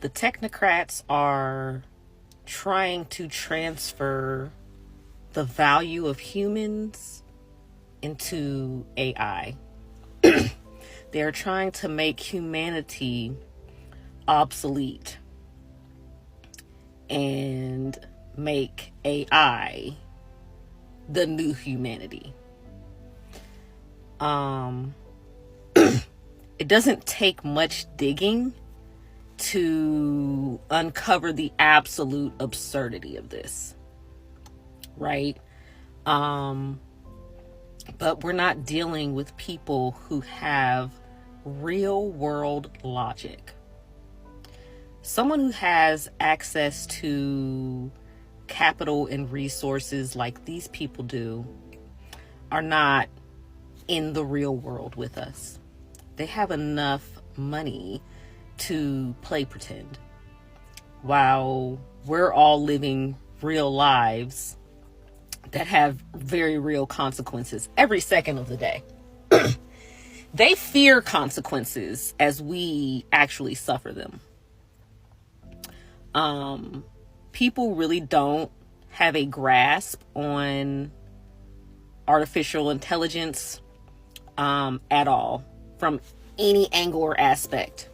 the technocrats are trying to transfer the value of humans into AI. They're trying to make humanity obsolete and make AI the new humanity. It doesn't take much digging to uncover the absolute absurdity of this, right? But we're not dealing with people who have real world logic. Someone who has access to capital and resources like these people do are not in the real world with us. They have enough money to play pretend while we're all living real lives that have very real consequences every second of the day. They fear consequences as we actually suffer them. People really don't have a grasp on artificial intelligence at all, from any angle or aspect.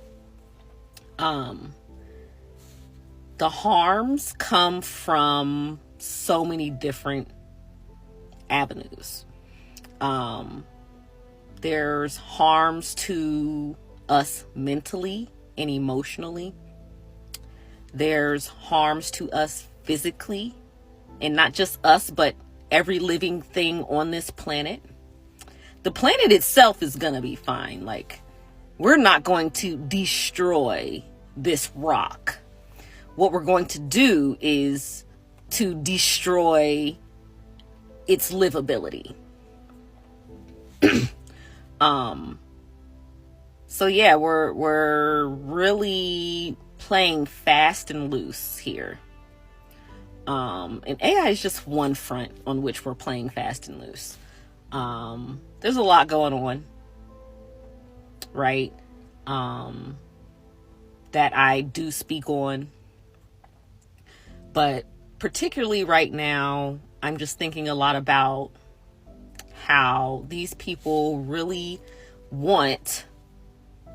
The harms come from so many different avenues. There's harms to us mentally and emotionally. There's harms to us physically, and not just us, but every living thing on this planet. The planet itself is gonna be fine. Like, we're not going to destroy this rock. What we're going to do is to destroy its livability. So yeah, we're really playing fast and loose here. And AI is just one front on which we're playing fast and loose. There's a lot going on, right? That I do speak on. But particularly right now, I'm just thinking a lot about how these people really want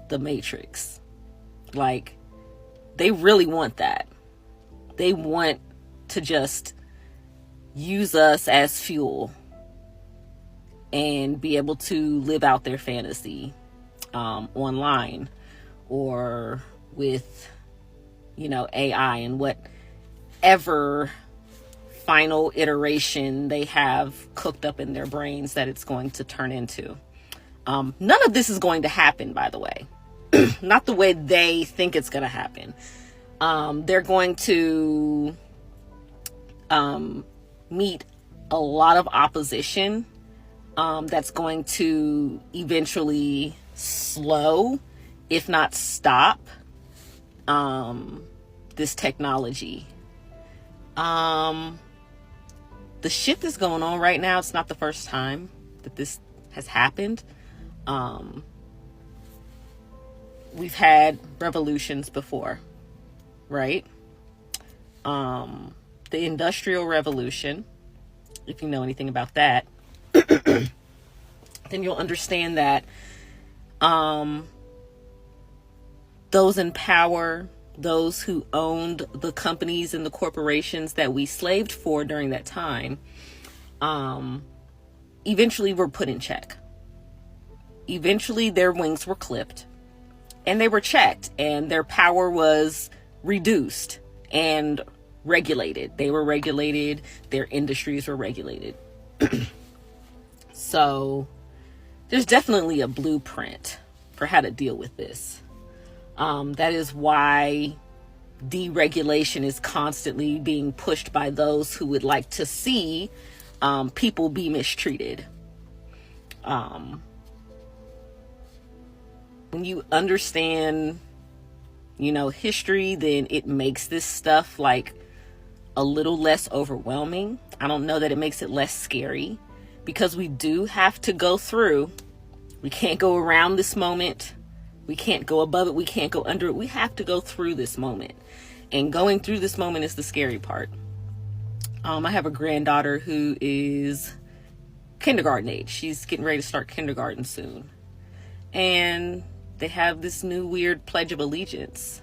the Matrix. Like, they really want that. They want to just use us as fuel and be able to live out their fantasy online or with, AI and whatever final iteration they have cooked up in their brains that it's going to turn into. None of this is going to happen, by the way. Not the way they think it's going to happen. They're going to meet a lot of opposition that's going to eventually slow, if not stop, this technology. The shit that's going on right now, it's not the first time that this has happened. We've had revolutions before, right? The Industrial Revolution, if you know anything about that, then you'll understand that those in power, those who owned the companies and the corporations that we slaved for during that time, eventually were put in check. Eventually their wings were clipped and they were checked, and their power was reduced and regulated. They were regulated. Their industries were regulated. So there's definitely a blueprint for how to deal with this. That is why deregulation is constantly being pushed by those who would like to see people be mistreated. When you understand, history, then it makes this stuff like a little less overwhelming. I don't know that it makes it less scary, because we do have to go through. We can't go around this moment. We can't go above it. We can't go under it. We have to go through this moment. And going through this moment is the scary part. I have a granddaughter who is kindergarten age. She's getting ready to start kindergarten soon. And they have this new weird Pledge of Allegiance,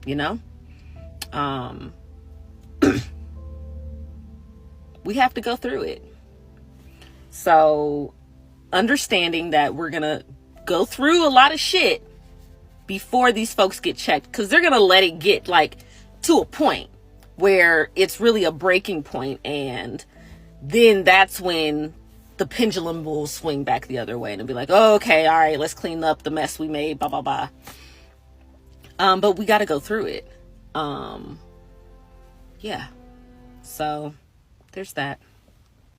you know? We have to go through it. So understanding that we're going to go through a lot of shit before these folks get checked, because they're going to let it get like to a point where it's really a breaking point, and then that's when the pendulum will swing back the other way and it'll be like, oh, okay, all right, let's clean up the mess we made, blah blah blah. But we got to go through it. Yeah, so there's that.